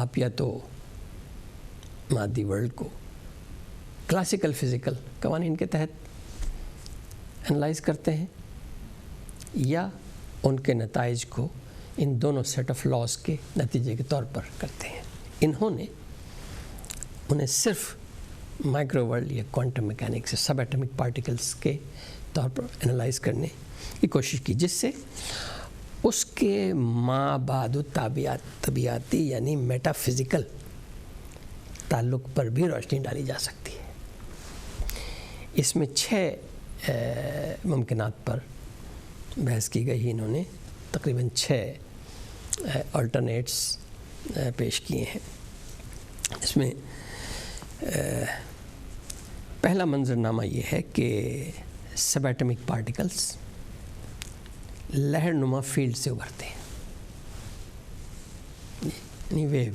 آپ یا تو مادی ورلڈ کو کلاسیکل فزیکل قوانین کے تحت انالائز کرتے ہیں یا ان کے نتائج کو ان دونوں سیٹ آف لاز کے نتیجے کے طور پر کرتے ہیں. انہیں صرف مائکرو ورلڈ یا کوانٹم میکینکس یا سب ایٹمک پارٹیکلز کے طور پر انالائز کرنے کی کوشش کی، جس سے اس کے ما بعد طبیعاتی یعنی میٹا فزیکل تعلق پر بھی روشنی ڈالی جا سکتی ہے. اس میں 6 ممکنات پر بحث کی گئی. انہوں نے تقریباً 6 آلٹرنیٹس پیش کیے ہیں. اس میں پہلا منظرنامہ یہ ہے کہ سب ایٹمک پارٹیکلز لہر نما فیلڈ سے ابھرتے ہیں، یعنی ویو.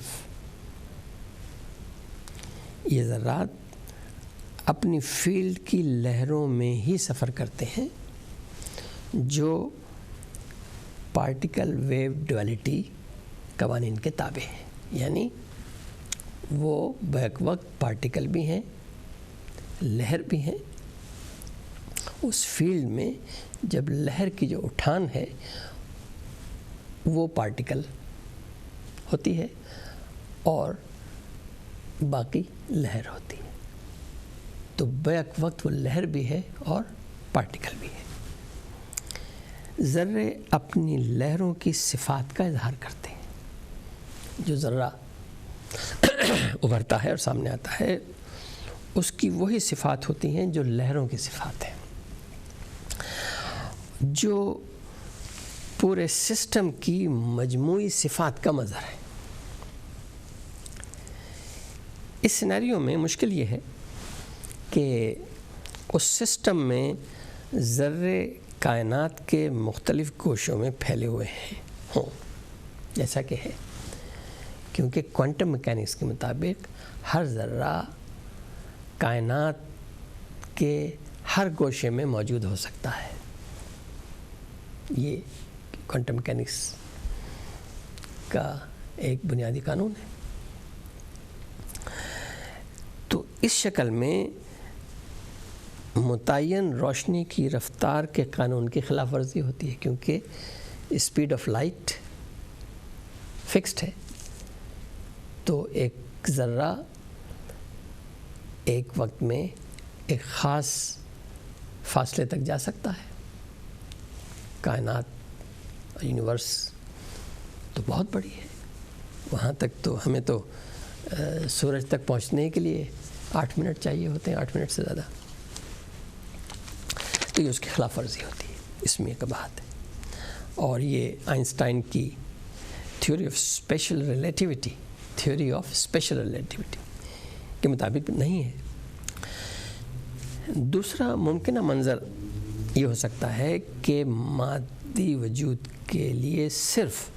یہ ذرات اپنی فیلڈ کی لہروں میں ہی سفر کرتے ہیں جو پارٹیکل ویو ڈویلٹی قوانین کے تابع ہیں. یعنی وہ بیک وقت پارٹیکل بھی ہیں، لہر بھی ہیں. اس فیلڈ میں جب لہر کی جو اٹھان ہے وہ پارٹیکل ہوتی ہے اور باقی لہر ہوتی ہے. تو بیک وقت وہ لہر بھی ہے اور پارٹیکل بھی ہے. ذرے اپنی لہروں کی صفات کا اظہار کرتے ہیں. جو ذرہ ابھرتا ہے اور سامنے آتا ہے اس کی وہی صفات ہوتی ہیں جو لہروں کی صفات ہیں، جو پورے سسٹم کی مجموعی صفات کا مظہر ہے. اس سینیریو میں مشکل یہ ہے کہ اس سسٹم میں ذرے کائنات کے مختلف گوشوں میں پھیلے ہوئے ہوں جیسا کہ ہے، کیونکہ کوانٹم میکینکس کے مطابق ہر ذرہ کائنات کے ہر گوشے میں موجود ہو سکتا ہے. یہ کوانٹم میکینکس کا ایک بنیادی قانون ہے. تو اس شکل میں متعین روشنی کی رفتار کے قانون کی خلاف ورزی ہوتی ہے، کیونکہ اسپیڈ آف لائٹ فکسڈ ہے. تو ایک ذرہ ایک وقت میں ایک خاص فاصلے تک جا سکتا ہے. کائنات یونیورس تو بہت بڑی ہے، وہاں تک تو ہمیں تو سورج تک پہنچنے کے لیے 8 منٹ چاہیے ہوتے ہیں، 8 منٹ سے زیادہ. تو یہ اس کی خلاف ورزی ہوتی ہے، اس میں ایک بات ہے. اور یہ آئنسٹائن کی تھیوری آف اسپیشل ریلیٹیوٹی کے مطابق نہیں ہے. دوسرا ممکنہ منظر یہ ہو سکتا ہے کہ مادی وجود کے لیے صرف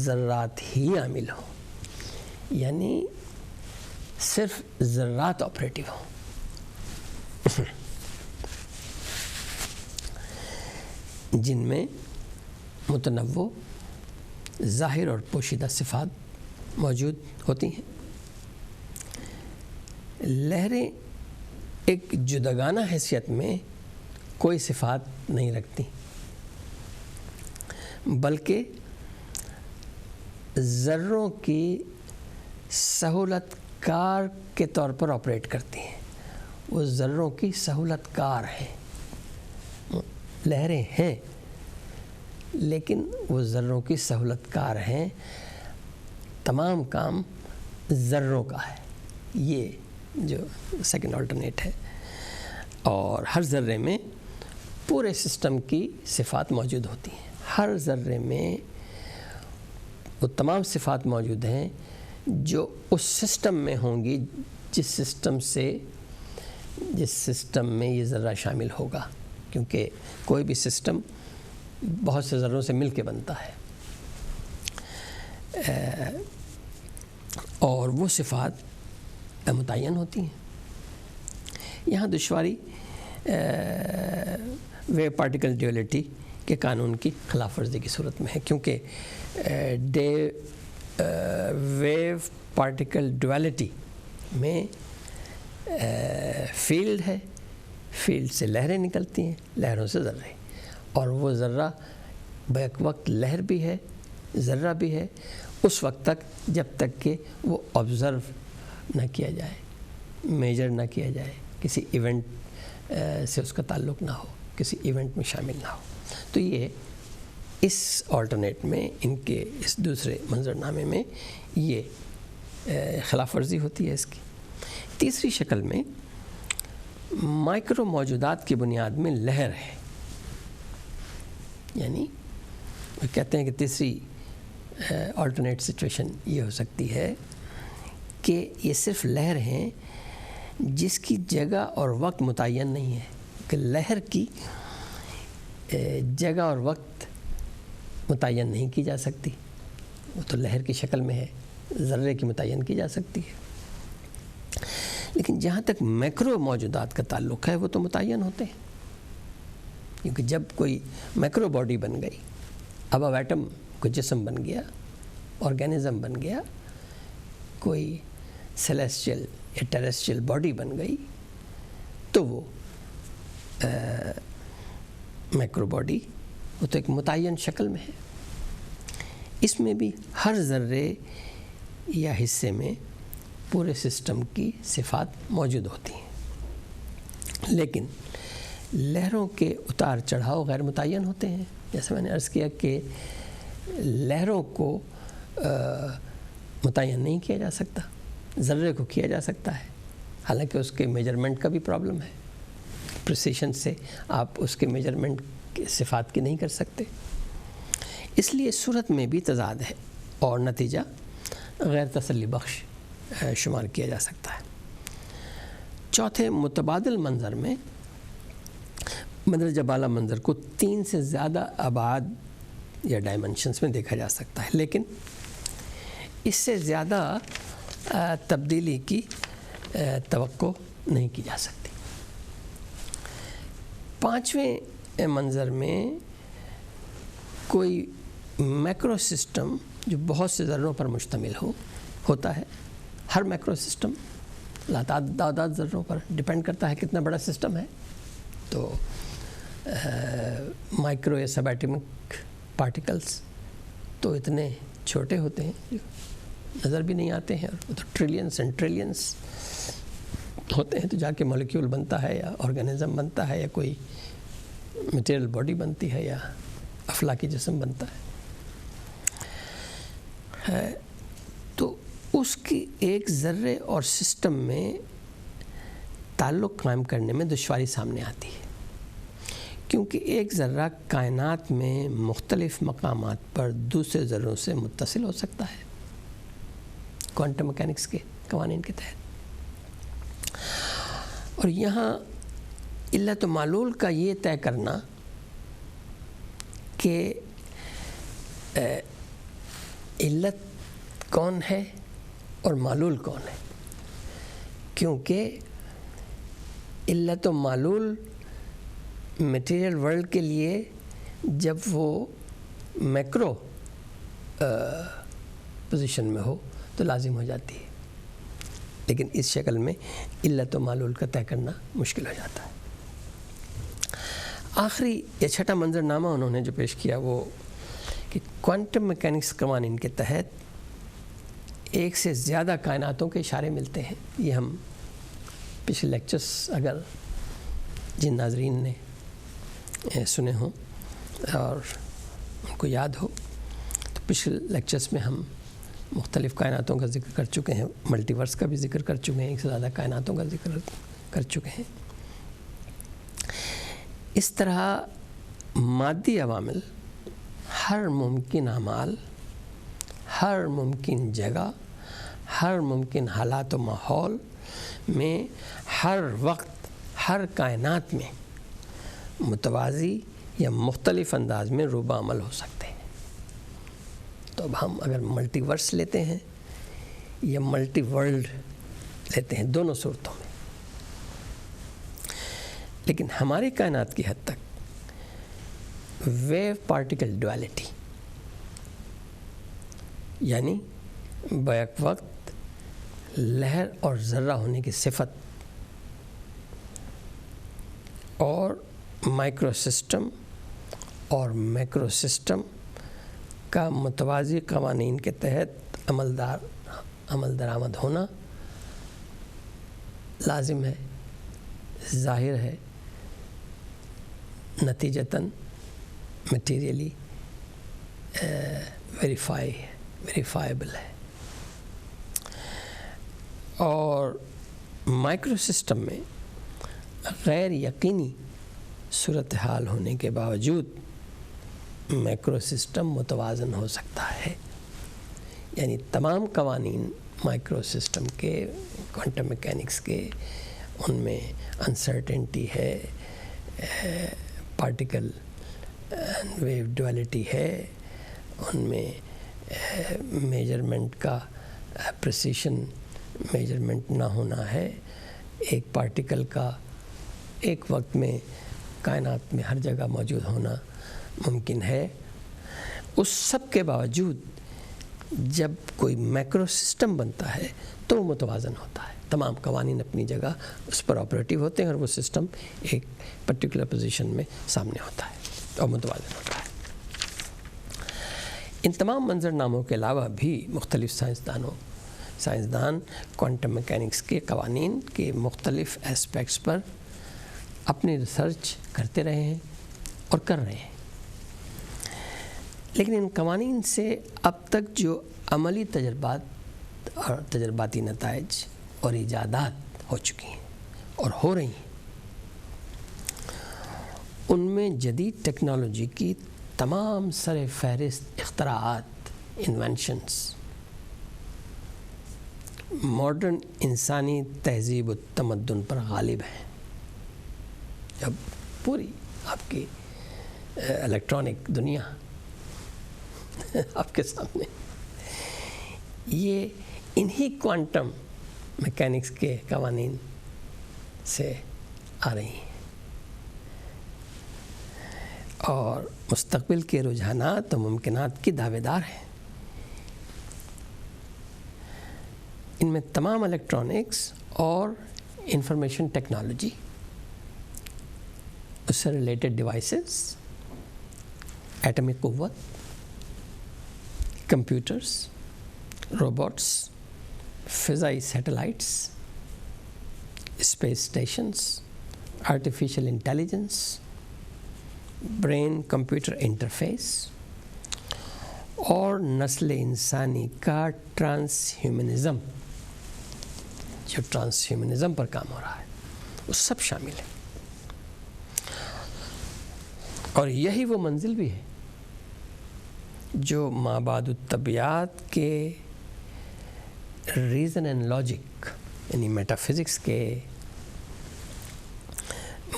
ذرات ہی عامل ہوں، یعنی صرف ذرات آپریٹو ہوں جن میں متنوع ظاہر اور پوشیدہ صفات موجود ہوتی ہیں. لہریں ایک جداگانہ حیثیت میں کوئی صفات نہیں رکھتی، بلکہ ذروں کی سہولت کار کے طور پر آپریٹ کرتی ہیں. وہ ذروں کی سہولت کار ہیں. لہریں ہیں لیکن وہ ذروں کی سہولت کار ہیں. تمام کام ذروں کا ہے. یہ جو سیکنڈ آلٹرنیٹ ہے. اور ہر ذرے میں پورے سسٹم کی صفات موجود ہوتی ہیں. ہر ذرے میں وہ تمام صفات موجود ہیں جو اس سسٹم میں ہوں گی جس سسٹم میں یہ ذرہ شامل ہوگا، کیونکہ کوئی بھی سسٹم بہت سے ذروں سے مل کے بنتا ہے. اور وہ صفات متعین ہوتی ہیں. یہاں دشواری ویو پارٹیکل ڈیولیٹی کے قانون کی خلاف ورزی کی صورت میں ہے، کیونکہ ویو پارٹیکل ڈویلٹی میں فیلڈ ہے، فیلڈ سے لہریں نکلتی ہیں، لہروں سے ذرے، اور وہ ذرہ بیک وقت لہر بھی ہے، ذرہ بھی ہے، اس وقت تک جب تک کہ وہ آبزرو نہ کیا جائے، میجر نہ کیا جائے، کسی ایونٹ سے اس کا تعلق نہ ہو، کسی ایونٹ میں شامل نہ ہو۔ تو یہ اس آلٹرنیٹ میں، ان کے اس دوسرے منظرنامے میں یہ خلاف ورزی ہوتی ہے اس کی۔ تیسری شکل میں مائکرو موجودات کی بنیاد میں لہر ہے، یعنی وہ کہتے ہیں کہ تیسری آلٹرنیٹ سچویشن یہ ہو سکتی ہے کہ یہ صرف لہر ہیں جس کی جگہ اور وقت متعین نہیں ہے، کہ لہر کی جگہ اور وقت متعین نہیں کی جا سکتی، وہ تو لہر کی شکل میں ہے، ذرے کی متعین کی جا سکتی ہے، لیکن جہاں تک میکرو موجودات کا تعلق ہے وہ تو متعین ہوتے ہیں، کیونکہ جب کوئی میکرو باڈی بن گئی، اب ایٹم کوئی جسم بن گیا، آرگینزم بن گیا، کوئی سیلیسٹیل یا ٹیریسٹریل باڈی بن گئی، تو وہ میکرو باڈی وہ تو ایک متعین شکل میں ہے۔ اس میں بھی ہر ذرے یا حصے میں پورے سسٹم کی صفات موجود ہوتی ہیں، لیکن لہروں کے اتار چڑھاؤ غیر متعین ہوتے ہیں۔ جیسے میں نے عرض کیا کہ لہروں کو متعین نہیں کیا جا سکتا، ذرے کو کیا جا سکتا ہے، حالانکہ اس کے میجرمنٹ کا بھی پرابلم ہے، پریسیشن سے آپ اس کے میجرمنٹ کے صفات کی نہیں کر سکتے، اس لیے صورت میں بھی تضاد ہے اور نتیجہ غیر تسلی بخش شمار کیا جا سکتا ہے۔ چوتھے متبادل منظر میں مندرجہ بالا منظر کو 3 سے زیادہ ابعاد یا ڈائمنشنز میں دیکھا جا سکتا ہے، لیکن اس سے زیادہ تبدیلی کی توقع نہیں کی جا سکتی۔ 5ویں منظر میں کوئی میکرو سسٹم جو بہت سے ذروں پر مشتمل ہوتا ہے، ہر میکرو سسٹم تعداد ذروں پر ڈپینڈ کرتا ہے کتنا بڑا سسٹم ہے، تو مائکرو یا سب ایٹمک پارٹیکلز تو اتنے چھوٹے ہوتے ہیں جو نظر بھی نہیں آتے ہیں، اور وہ تو ٹریلینس اینڈ ٹریلینس ہوتے ہیں، تو جا کے مولیکیول بنتا ہے یا آرگینزم بنتا ہے یا کوئی میٹیریل باڈی بنتی ہے یا افلاکی جسم بنتا ہے، تو اس کی ایک ذرے اور سسٹم میں تعلق قائم کرنے میں دشواری سامنے آتی ہے، کیونکہ ایک ذرہ کائنات میں مختلف مقامات پر دوسرے ذروں سے متصل ہو سکتا ہے کوانٹم میکینکس کے قوانین کے تحت، اور یہاں علت و معلول کا یہ طے کرنا کہ علت کون ہے اور معلول کون ہے، کیونکہ علت و معلول میٹیریل ورلڈ کے لیے جب وہ میکرو پوزیشن میں ہو تو لازم ہو جاتی ہے، لیکن اس شکل میں علت و معلول کا طے کرنا مشکل ہو جاتا ہے۔ آخری یا چھٹا منظرنامہ انہوں نے جو پیش کیا وہ کہ کوانٹم میکینکس قوانین کے تحت ایک سے زیادہ کائناتوں کے اشارے ملتے ہیں۔ یہ ہم پچھلے لیکچرز اگر جن ناظرین نے سنے ہوں اور ان کو یاد ہو تو پچھلے لیکچرز میں ہم مختلف کائناتوں کا ذکر کر چکے ہیں، ملٹی ورس کا بھی ذکر کر چکے ہیں، ایک سے زیادہ کائناتوں کا ذکر کر چکے ہیں۔ اس طرح مادی عوامل ہر ممکن اعمال، ہر ممکن جگہ، ہر ممکن حالات و ماحول میں ہر وقت ہر کائنات میں متوازی یا مختلف انداز میں روبہ عمل ہو سکتے ہیں۔ تو اب ہم اگر ملٹی ورس لیتے ہیں یا ملٹی ورلڈ لیتے ہیں، دونوں صورتوں میں، لیکن ہماری کائنات کی حد تک ویو پارٹیکل ڈویلٹی، یعنی بیک وقت لہر اور ذرہ ہونے کی صفت اور مائکرو سسٹم اور میکرو سسٹم کا متوازی قوانین کے تحت عمل درآمد ہونا لازم ہے، ظاہر ہے، نتیجتاً میٹیریلی ویریفائبل ہے۔ اور مائکرو سسٹم میں غیر یقینی صورتحال ہونے کے باوجود میکرو سسٹم متوازن ہو سکتا ہے، یعنی تمام قوانین مائکرو سسٹم کے، کوانٹم میکینکس کے، ان میں انسرٹنٹی ہے، پارٹیکل ویو ڈویلٹی ہے، ان میں میجرمنٹ کا پریسیشن میجرمنٹ نہ ہونا ہے، ایک پارٹیکل کا ایک وقت میں کائنات میں ہر جگہ موجود ہونا ممکن ہے۔ اس سب کے باوجود جب کوئی میکرو سسٹم بنتا ہے تو وہ متوازن ہوتا ہے، تمام قوانین اپنی جگہ اس پر آپریٹیو ہوتے ہیں اور وہ سسٹم ایک پرٹیکولر پوزیشن میں سامنے ہوتا ہے اور متوازن ہوتا ہے۔ ان تمام منظرناموں کے علاوہ بھی مختلف سائنسدان کوانٹم میکینکس کے قوانین کے مختلف اسپیکٹس پر اپنی ریسرچ کرتے رہے ہیں اور کر رہے ہیں، لیکن ان قوانین سے اب تک جو عملی تجربات اور تجرباتی نتائج اور ایجادات ہو چکی ہیں اور ہو رہی ہیں، ان میں جدید ٹیکنالوجی کی تمام سر فہرست اختراعات، انوینشنز، ماڈرن انسانی تہذیب و تمدن پر غالب ہیں۔ اب پوری آپ کی الیکٹرانک دنیا آپ کے سامنے، یہ انہی کوانٹم میکینکس کے قوانین سے آ رہی ہیں، اور مستقبل کے رجحانات و ممکنات کی دعوے دار ہیں۔ ان میں تمام الیکٹرانکس اور انفارمیشن ٹیکنالوجی، اس سے ریلیٹڈ ڈیوائسز، ایٹمی قوت، کمپیوٹرز، روبوٹس، فضائی satellites, space stations, artificial intelligence, brain computer interface اور نسل انسانی کا ٹرانس ہیومنزم، جو ٹرانس ہیومنزم پر کام ہو رہا ہے، وہ سب شامل ہے۔ اور یہی وہ منزل بھی ہے جو مابعد الطبیعیات کے ریزن اینڈ لاجک، یعنی میٹا فزکس کے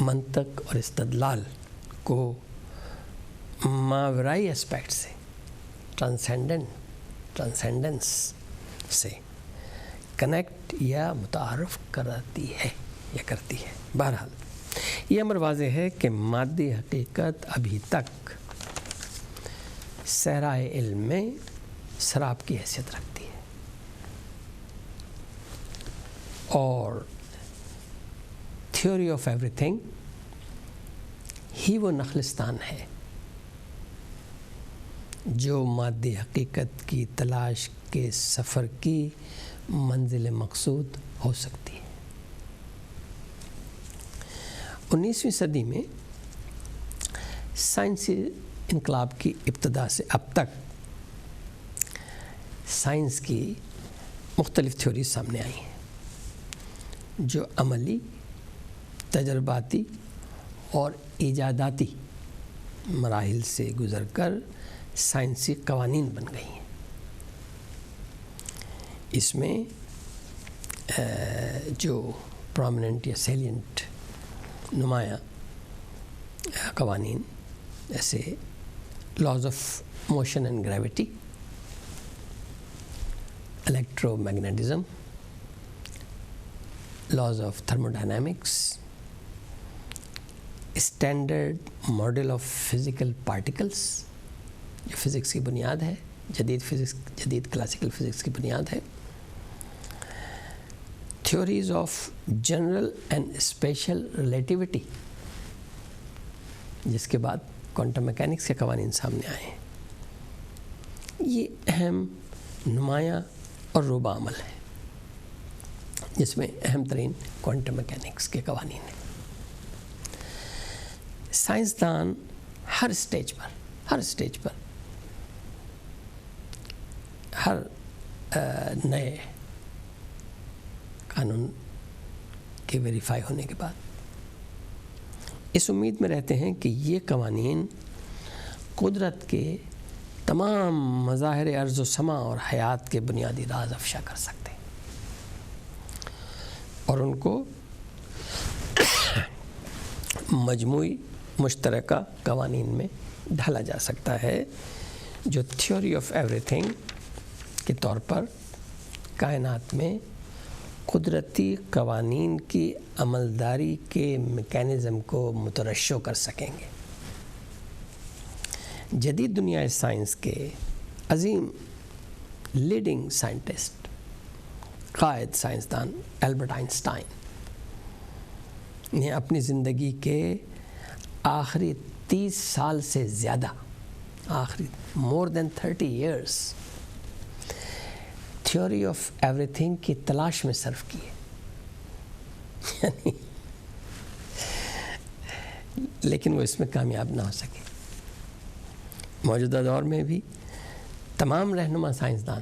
منطق اور استدلال کو ماورائی اسپیکٹ سے، ٹرانسینڈنس سے کنیکٹ یا متعارف کراتی ہے یا کرتی ہے۔ بہرحال یہ امر واضح ہے کہ مادی حقیقت ابھی تک صحرائے علم میں سراب کی حیثیت رکھتی ہے، اور theory of every thing he وہ نخلستان ہے جو مادی حقیقت کی تلاش کے سفر کی منزل مقصود ہو سکتی ہے۔ 19ویں صدی میں سائنسی انقلاب کی ابتدا سے اب تک سائنس کی مختلف تھیوریز سامنے آئی ہیں جو عملی، تجرباتی اور ایجاداتی مراحل سے گزر کر سائنسی قوانین بن گئی ہیں۔ اس میں جو پرومیننٹ یا سیلینٹ نمایاں قوانین جیسے laws of motion and gravity, electro magnetism, laws of thermodynamics, standard model of physical particles جو فزکس کی بنیاد ہے، جدید کلاسیکل فزکس کی بنیاد ہے. Theories of general and special relativity, جس کے بعد کوانٹم میکینکس کے قوانین سامنے آئے ہیں. یہ اہم، نمایاں اور روبہ عمل ہے جس میں اہم ترین کوانٹم میکینکس کے قوانین ہیں. سائنسدان ہر سٹیج پر ہر نئے قانون کے ویریفائی ہونے کے بعد اس امید میں رہتے ہیں کہ یہ قوانین قدرت کے تمام مظاہر ارض و سما اور حیات کے بنیادی راز افشا کر سکتے ہیں اور ان کو مجموعی مشترکہ قوانین میں ڈھالا جا سکتا ہے جو تھیوری آف ایوری تھنگ کے طور پر کائنات میں قدرتی قوانین کی عملداری کے میکینزم کو مترشح کر سکیں گے. جدید دنیا سائنس کے عظیم لیڈنگ سائنٹسٹ، قائد سائنسدان البرٹ آئنسٹائن نے اپنی زندگی کے آخری 30 سال سے زیادہ، more than 30 years theory of every thing کی تلاش میں صرف کیے. لیکن وہ اس میں کامیاب نہ ہو سکے. موجودہ دور میں بھی تمام رہنما سائنسدان،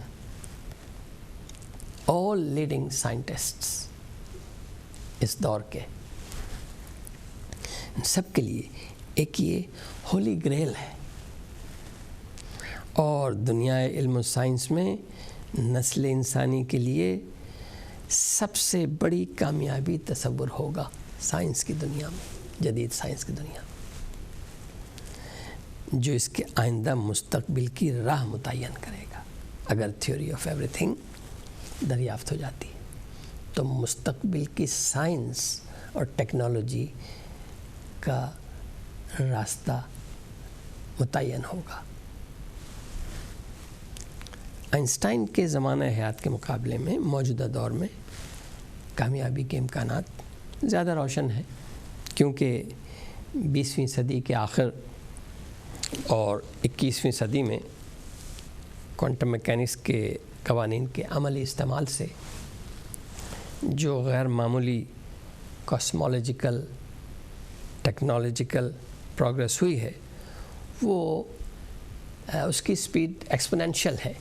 all leading scientists اس دور کے، ان سب کے لیے ایک یہ ہولی گریل ہے اور دنیا علم و سائنس میں نسل انسانی کے لیے سب سے بڑی کامیابی تصور ہوگا سائنس کی دنیا میں، جدید سائنس کی دنیا میں، جو اس کے آئندہ مستقبل کی راہ متعین کرے گا. اگر تھیوری آف ایوری تھنگ دریافت ہو جاتی ہے تو مستقبل کی سائنس اور ٹیکنالوجی کا راستہ متعین ہوگا. آئنسٹائن کے زمانہ حیات کے مقابلے میں موجودہ دور میں کامیابی کے امکانات زیادہ روشن ہیں، کیونکہ 20ویں صدی کے آخر اور 21ویں صدی میں کوانٹم میکینکس کے قوانین کے عملی استعمال سے جو غیر معمولی کاسمولوجیکل ٹیکنالوجیکل پروگریس ہوئی ہے، وہ اس کی سپیڈ ایکسپونینشیل ہے.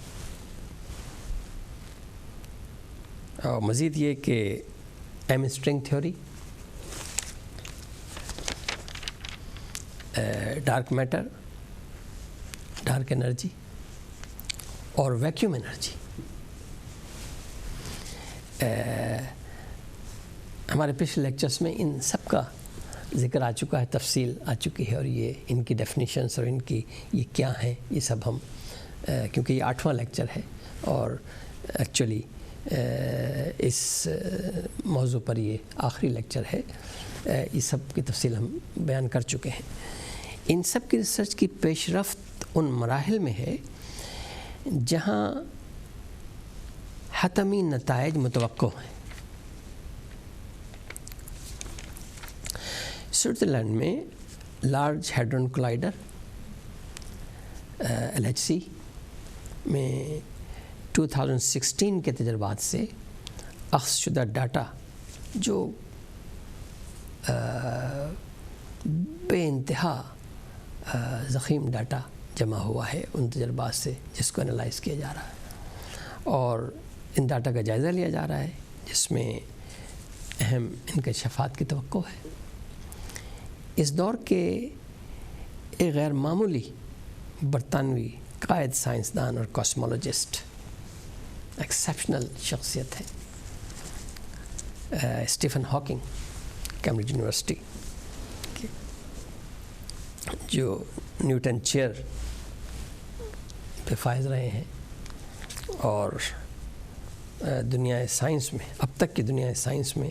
اور مزید یہ کہ M string theory, dark matter, dark energy اور ویکیوم انرجی، ہمارے پچھلے لیکچرز میں ان سب کا ذکر آ چکا ہے، تفصیل آ چکی ہے، اور یہ ان کی ڈیفینیشنس اور ان کی یہ کیا ہیں، یہ سب ہم کیونکہ یہ 8واں لیکچر ہے اور ایکچولی اس موضوع پر یہ آخری لیکچر ہے، یہ سب کی تفصیل ہم بیان کر چکے ہیں. ان سب کی ریسرچ کی پیش رفت ان مراحل میں ہے جہاں حتمی نتائج متوقع ہیں. سوئٹزرلینڈ میں لارج ہیڈرون کولائڈر LHC میں 2016 کے تجربات سے اخذ شدہ ڈاٹا جو بے انتہا ضخیم ڈاٹا جمع ہوا ہے ان تجربات سے، جس کو انالائز کیا جا رہا ہے اور ان ڈاٹا کا جائزہ لیا جا رہا ہے، جس میں اہم انکشافات کی توقع ہے. اس دور کے ایک غیر معمولی برطانوی قائد سائنسدان اور کاسمولوجسٹ، ایکسیپشنل شخصیت ہے اسٹیفن ہاکنگ، کیمبرج یونیورسٹی کے، جو نیوٹن چیئر پہ فائز رہے ہیں اور دنیا سائنس میں، اب تک کی دنیا سائنس میں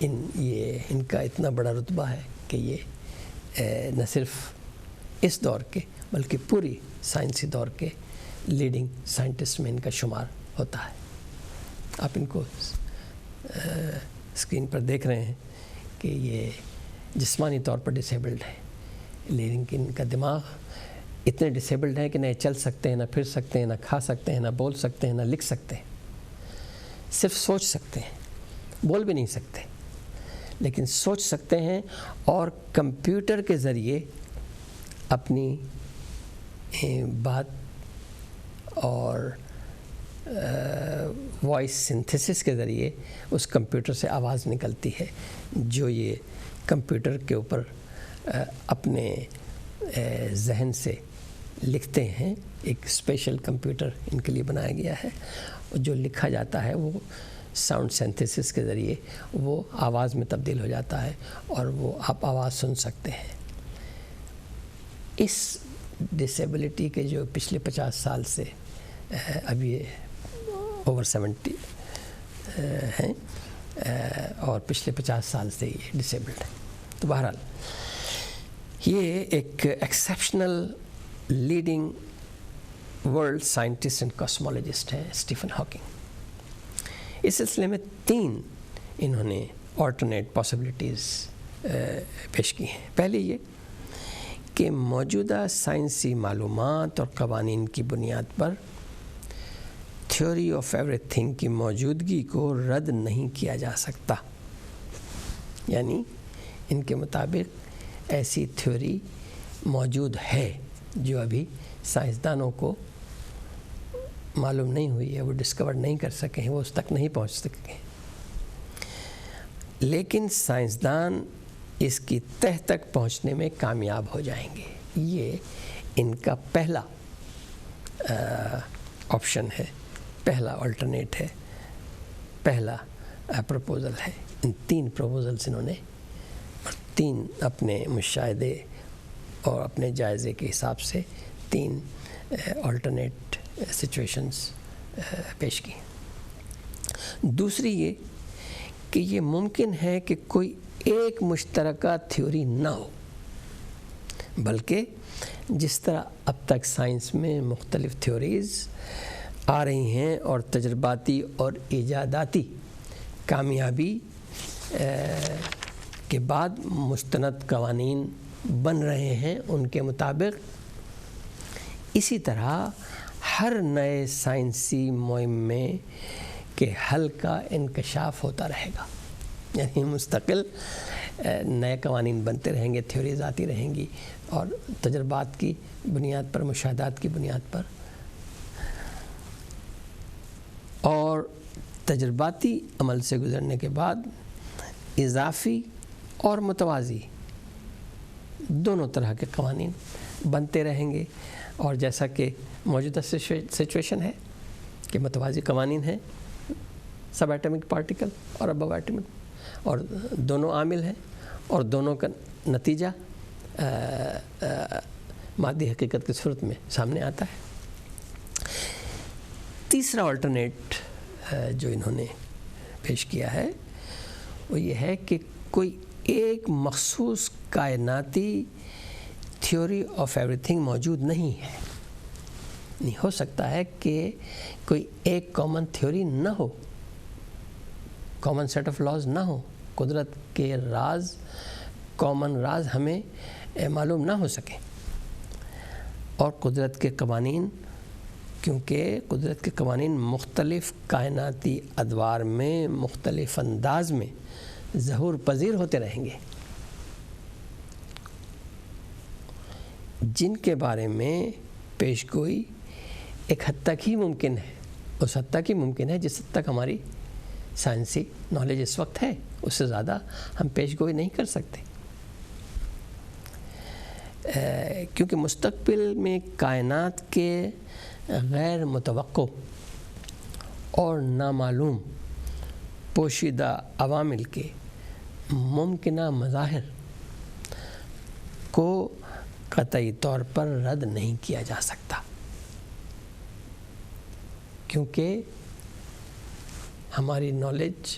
ان کا اتنا بڑا رتبہ ہے کہ یہ نہ صرف اس دور کے بلکہ پوری سائنسی دور کے لیڈنگ سائنٹسٹ میں ان کا شمار ہوتا ہے. آپ ان کو اسکرین پر دیکھ رہے ہیں کہ یہ جسمانی طور پر ڈسیبلڈ ہے، لیکن ان کا دماغ اتنے ڈسیبلڈ ہیں کہ نہ چل سکتے ہیں، نہ پھر سکتے ہیں، نہ کھا سکتے ہیں، نہ بول سکتے ہیں، نہ لکھ سکتے ہیں. صرف سوچ سکتے ہیں، بول بھی نہیں سکتے، لیکن سوچ سکتے ہیں اور کمپیوٹر کے ذریعے اپنی بات اور وائس سنتھیسس کے ذریعے اس کمپیوٹر سے آواز نکلتی ہے جو یہ کمپیوٹر کے اوپر اپنے ذہن سے لکھتے ہیں. ایک اسپیشل کمپیوٹر ان کے لیے بنایا گیا ہے، جو لکھا جاتا ہے وہ ساؤنڈ سینتھیسس کے ذریعے وہ آواز میں تبدیل ہو جاتا ہے اور وہ آپ آواز سن سکتے ہیں. اس ڈسیبلٹی کے جو پچھلے 50 سال سے اب یہ اوور 70 ہیں اور پچھلے 50 سال سے یہ ڈسیبلڈ ہے. تو بہرحال یہ ایک exceptional leading world scientist and cosmologist ہیں اسٹیفن ہاکنگ. اس سلسلے میں 3 انہوں نے آلٹرنیٹ پاسبلٹیز پیش کی ہیں. پہلے یہ کہ موجودہ سائنسی معلومات اور قوانین کی بنیاد پر تھیوری آف ایوری تھنگ کی موجودگی کو رد نہیں کیا جا سکتا. یعنی ان کے مطابق ایسی تھیوری موجود ہے جو ابھی سائنسدانوں کو معلوم نہیں ہوئی ہے، وہ ڈسکور نہیں کر سکے ہیں، وہ اس تک نہیں پہنچ سکے ہیں، لیکن سائنسدان اس کی تہ تک پہنچنے میں کامیاب ہو جائیں گے. یہ ان کا پہلا آپشن ہے، پہلا آلٹرنیٹ ہے، پہلا پروپوزل ہے. ان 3 پروپوزلس انہوں نے 3 اپنے مشاہدے اور اپنے جائزے کے حساب سے 3 آلٹرنیٹ سچویشنز پیش کی. دوسری یہ کہ یہ ممکن ہے کہ کوئی ایک مشترکہ تھیوری نہ ہو، بلکہ جس طرح اب تک سائنس میں مختلف تھیوریز آ رہی ہیں اور تجرباتی اور ایجاداتی کامیابی کے بعد مستند قوانین بن رہے ہیں، ان کے مطابق اسی طرح ہر نئے سائنسی معمے کے حل کا انکشاف ہوتا رہے گا. یعنی مستقل نئے قوانین بنتے رہیں گے، تھیوریز آتی رہیں گی اور تجربات کی بنیاد پر، مشاہدات کی بنیاد پر اور تجرباتی عمل سے گزرنے کے بعد اضافی اور متوازی دونوں طرح کے قوانین بنتے رہیں گے. اور جیسا کہ موجودہ سچویشن ہے کہ متوازی قوانین ہیں، سب ایٹمک پارٹیکل اور ابو ایٹمک، اور دونوں عامل ہیں اور دونوں کا نتیجہ مادی حقیقت کی صورت میں سامنے آتا ہے. تیسرا آلٹرنیٹ جو انہوں نے پیش کیا ہے وہ یہ ہے کہ کوئی ایک مخصوص کائناتی تھیوری آف ایوری تھنگ موجود نہیں ہے. نہیں ہو سکتا ہے کہ کوئی ایک کامن تھیوری نہ ہو، کامن سیٹ آف لاز نہ ہو، قدرت کے راز، کامن راز ہمیں معلوم نہ ہو سکے. اور قدرت کے قوانین، کیونکہ قدرت کے قوانین مختلف کائناتی ادوار میں مختلف انداز میں ظہور پذیر ہوتے رہیں گے، جن کے بارے میں پیش گوئی ایک حد تک ہی ممکن ہے، اس حد تک ہی ممکن ہے جس حد تک ہماری سائنسی نالج اس وقت ہے، اس سے زیادہ ہم پیش گوئی نہیں کر سکتے. کیونکہ مستقبل میں کائنات کے غیر متوقع اور نامعلوم پوشیدہ عوامل کے ممکنہ مظاہر کو قطعی طور پر رد نہیں کیا جا سکتا، کیونکہ ہماری نالج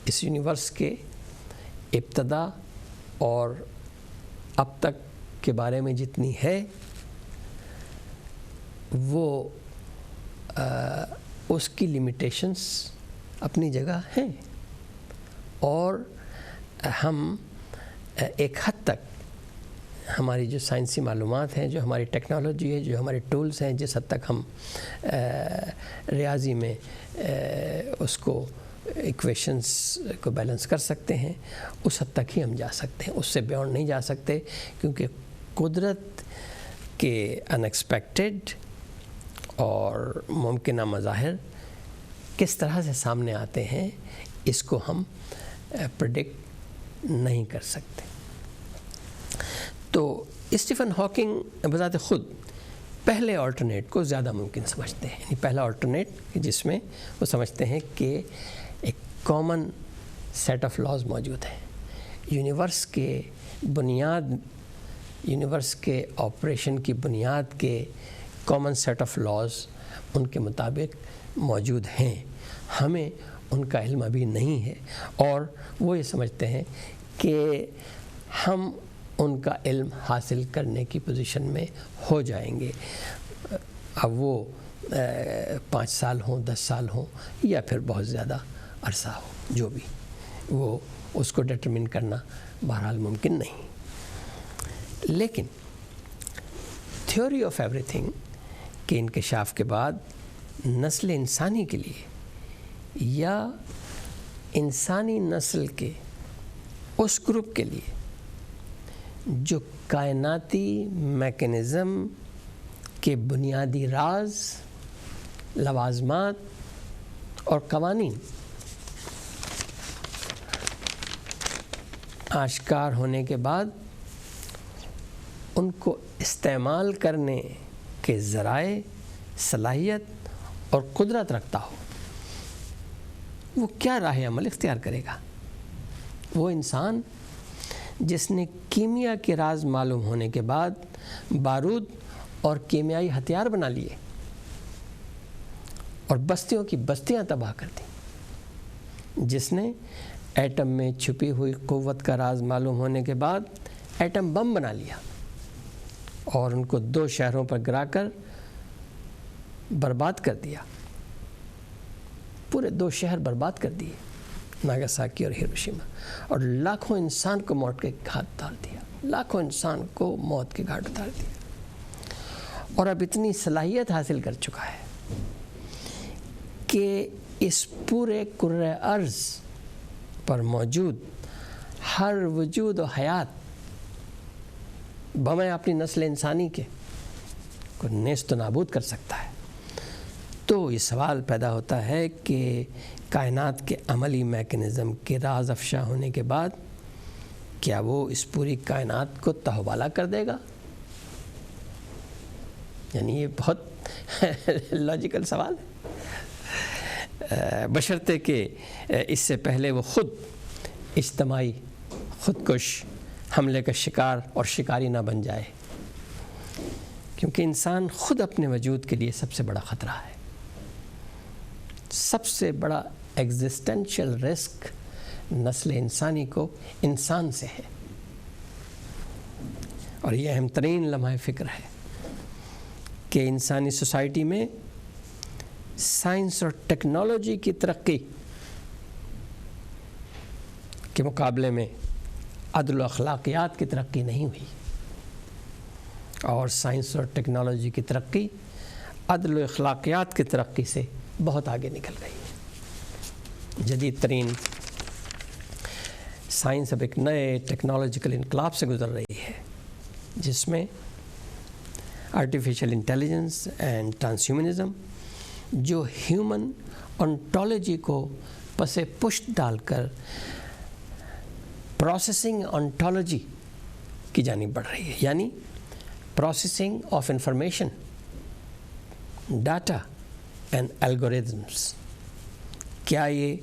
اس یونیورس کے ابتدا اور اب تک کے بارے میں جتنی ہے وہ اس کی لیمیٹیشنس اپنی جگہ ہیں، اور ہم ایک حد تک ہماری جو سائنسی معلومات ہیں، جو ہماری ٹیکنالوجی ہے، جو ہمارے ٹولز ہیں، جس حد تک ہم ریاضی میں اس کو ایکویشنز کو بیلنس کر سکتے ہیں، اس حد تک ہی ہم جا سکتے ہیں، اس سے بیونڈ نہیں جا سکتے، کیونکہ قدرت کے ان ایکسپیکٹڈ اور ممکنہ مظاہر کس طرح سے سامنے آتے ہیں، اس کو ہم پریڈکٹ نہیں کر سکتے۔ تو اسٹیفن ہاکنگ بذات خود پہلے آلٹرنیٹ کو زیادہ ممکن سمجھتے ہیں، یعنی پہلا آلٹرنیٹ جس میں وہ سمجھتے ہیں کہ ایک کامن سیٹ آف لاز موجود ہیں، یونیورس کے آپریشن کی بنیاد کے کامن سیٹ آف لاز ان کے مطابق موجود ہیں، ہمیں ان کا علم ابھی نہیں ہے، اور وہ یہ سمجھتے ہیں کہ ہم ان کا علم حاصل کرنے کی پوزیشن میں ہو جائیں گے، اب وہ 5 سال ہوں، 10 سال ہوں، یا پھر بہت زیادہ عرصہ ہو، جو بھی، وہ اس کو ڈٹرمن کرنا بہرحال ممکن نہیں۔ لیکن تھیوری آف ایوری تھنگ کے انکشاف کے بعد نسل انسانی کے لیے یا انسانی نسل کے اس گروپ کے لیے جو کائناتی میکانزم کے بنیادی راز، لوازمات اور قوانین آشکار ہونے کے بعد ان کو استعمال کرنے کے ذرائع، صلاحیت اور قدرت رکھتا ہو، وہ کیا راہ عمل اختیار کرے گا؟ وہ انسان جس نے کیمیا کے راز معلوم ہونے کے بعد بارود اور کیمیائی ہتھیار بنا لیے اور بستیوں کی بستیاں تباہ کر دیں، جس نے ایٹم میں چھپی ہوئی قوت کا راز معلوم ہونے کے بعد ایٹم بم بنا لیا اور ان کو 2 شہروں پر گرا کر برباد کر دیا، پورے 2 شہر برباد کر دیے، ناگاساکی اور ہیروشیما، اور لاکھوں انسان کو موت کے گھاٹ اتار دیا، لاکھوں انسان کو موت کے گھاٹ اتار دیا، اور اب اتنی صلاحیت حاصل کر چکا ہے کہ اس پورے کرۂ ارض پر موجود ہر وجود و حیات بمائے اپنی نسل انسانی کے کو نیست و نابود کر سکتا ہے۔ تو یہ سوال پیدا ہوتا ہے کہ کائنات کے عملی میکانزم کے راز افشا ہونے کے بعد کیا وہ اس پوری کائنات کو تہوبالا کر دے گا؟ یعنی یہ بہت لاجیکل سوال ہے، بشرطے کہ اس سے پہلے وہ خود اجتماعی خودکش حملے کا شکار اور شکاری نہ بن جائے، کیونکہ انسان خود اپنے وجود کے لیے سب سے بڑا خطرہ ہے، سب سے بڑا ایگزسٹینشل رسک نسل انسانی کو انسان سے ہے، اور یہ اہم ترین لمحہ فکر ہے کہ انسانی سوسائٹی میں سائنس اور ٹیکنالوجی کی ترقی کے مقابلے میں عدل و اخلاقیات کی ترقی نہیں ہوئی، اور سائنس اور ٹیکنالوجی کی ترقی عدل و اخلاقیات کی ترقی سے بہت آگے نکل گئی ہے۔ جدید ترین سائنس اب ایک نئے ٹیکنالوجیکل انقلاب سے گزر رہی ہے، جس میں آرٹیفیشل انٹیلیجنس اینڈ ٹرانسہیومنزم جو ہیومن انٹالوجی کو پس پشت ڈال کر پروسیسنگ انٹالوجی کی جانب بڑھ رہی ہے، یعنی processing of information, data and algorithms. کیا یہ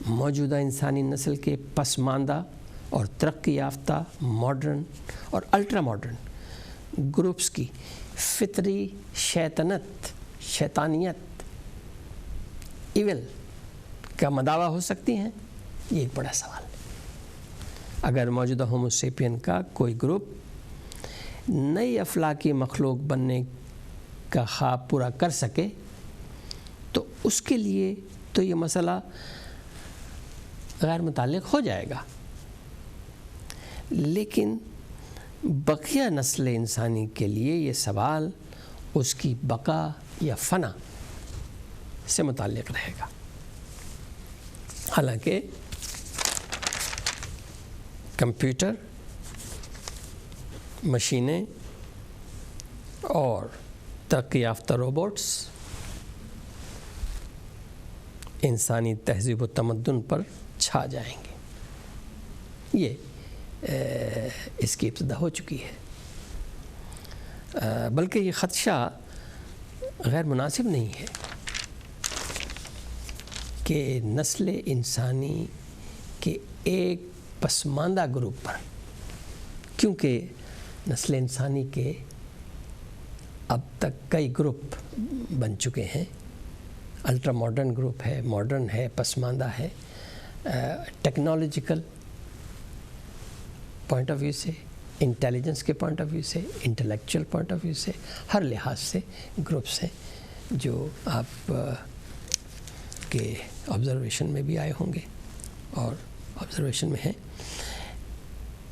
موجودہ انسانی نسل کے پسماندہ اور ترقی یافتہ ماڈرن اور الٹرا ماڈرن گروپس کی فطری شیطانیت ایول کا مداوع ہو سکتی ہیں؟ یہ ایک بڑا سوال ہے۔ اگر موجودہ ہوموسیپین کا کوئی گروپ نئی افلاکی مخلوق بننے کا خواب پورا کر سکے تو اس کے لیے تو یہ مسئلہ غیر متعلق ہو جائے گا، لیکن بقیہ نسل انسانی کے لیے یہ سوال اس کی بقا یا فنا سے متعلق رہے گا۔ حالانکہ کمپیوٹر، مشینیں اور ترقی یافتہ روبوٹس انسانی تہذیب و تمدن پر چھا جائیں گے، یہ اس کی ابتدا ہو چکی ہے۔ بلکہ یہ خدشہ غیر مناسب نہیں ہے کہ نسل انسانی کے ایک پسماندہ گروپ پر، کیونکہ نسل انسانی کے اب تک کئی گروپ بن چکے ہیں، الٹرا ماڈرن گروپ ہے، ماڈرن ہے، پسماندہ ہے، ٹیکنالوجیکل پوائنٹ آف ویو سے، انٹیلیجنس کے پوائنٹ آف ویو سے، انٹلیکچوئل پوائنٹ آف ویو سے، ہر لحاظ سے گروپس ہیں جو آپ کے آبزرویشن میں بھی آئے ہوں گے اور آبزرویشن میں ہیں۔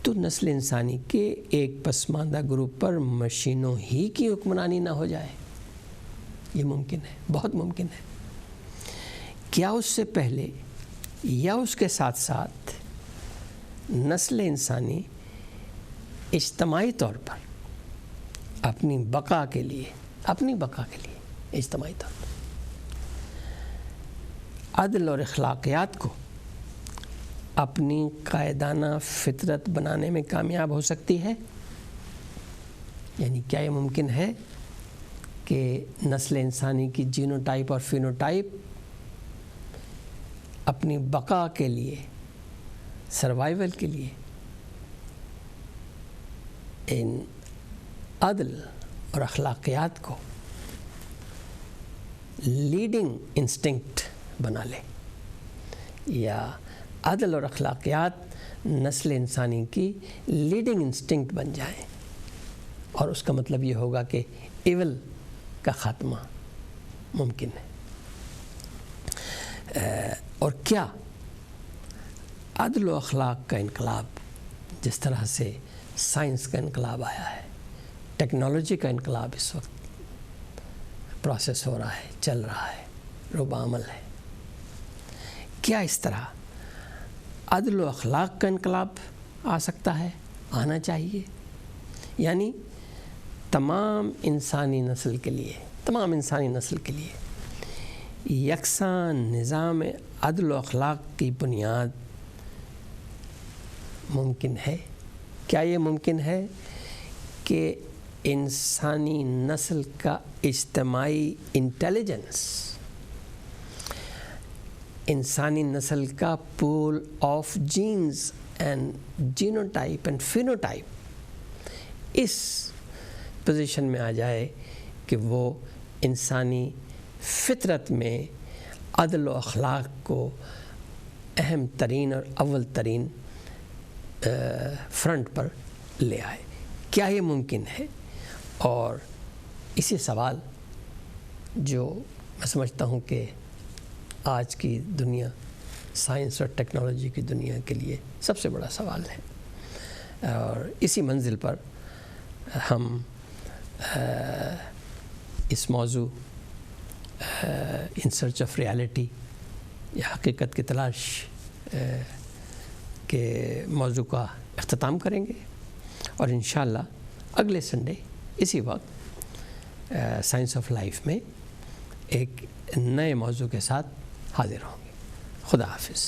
تو نسل انسانی کے ایک پسماندہ گروپ پر مشینوں ہی کی حکمرانی نہ ہو جائے، یہ ممکن ہے، بہت ممکن ہے۔ کیا اس سے پہلے یا اس کے ساتھ ساتھ نسل انسانی اجتماعی طور پر اپنی بقا کے لیے اجتماعی طور پر عدل اور اخلاقیات کو اپنی قائدانہ فطرت بنانے میں کامیاب ہو سکتی ہے؟ یعنی کیا یہ ممکن ہے کہ نسل انسانی کی جینوٹائپ اور فینوٹائپ اپنی بقا کے لیے، سروائیول کے لیے ان عدل اور اخلاقیات کو لیڈنگ انسٹنکٹ بنا لے، یا عدل اور اخلاقیات نسل انسانی کی لیڈنگ انسٹنکٹ بن جائیں، اور اس کا مطلب یہ ہوگا کہ ایول کا خاتمہ ممکن ہے۔ اور کیا عدل و اخلاق کا انقلاب، جس طرح سے سائنس کا انقلاب آیا ہے، ٹیکنالوجی کا انقلاب اس وقت پروسیس ہو رہا ہے، چل رہا ہے، روبہ عمل ہے، کیا اس طرح عدل و اخلاق کا انقلاب آ سکتا ہے؟ آنا چاہیے۔ یعنی تمام انسانی نسل کے لیے یکساں نظام عدل و اخلاق کی بنیاد ممکن ہے؟ کیا یہ ممکن ہے کہ انسانی نسل کا اجتماعی انٹیلیجنس، انسانی نسل کا pool of genes and genotype and phenotype اس پوزیشن میں آ جائے کہ وہ انسانی فطرت میں عدل و اخلاق کو اہم ترین اور اول ترین فرنٹ پر لے آئے؟ کیا یہ ممکن ہے؟ اور اسی سوال جو میں سمجھتا ہوں کہ آج کی دنیا، سائنس اور ٹیکنالوجی کی دنیا کے لیے سب سے بڑا سوال ہے، اور اسی منزل پر ہم اس موضوع ان سرچ آف ریالٹی یا حقیقت کی تلاش کے موضوع کا اختتام کریں گے، اور انشاءاللہ اگلے سنڈے اسی وقت سائنس آف لائف میں ایک نئے موضوع کے ساتھ حاضر ہوں گے۔ خدا حافظ۔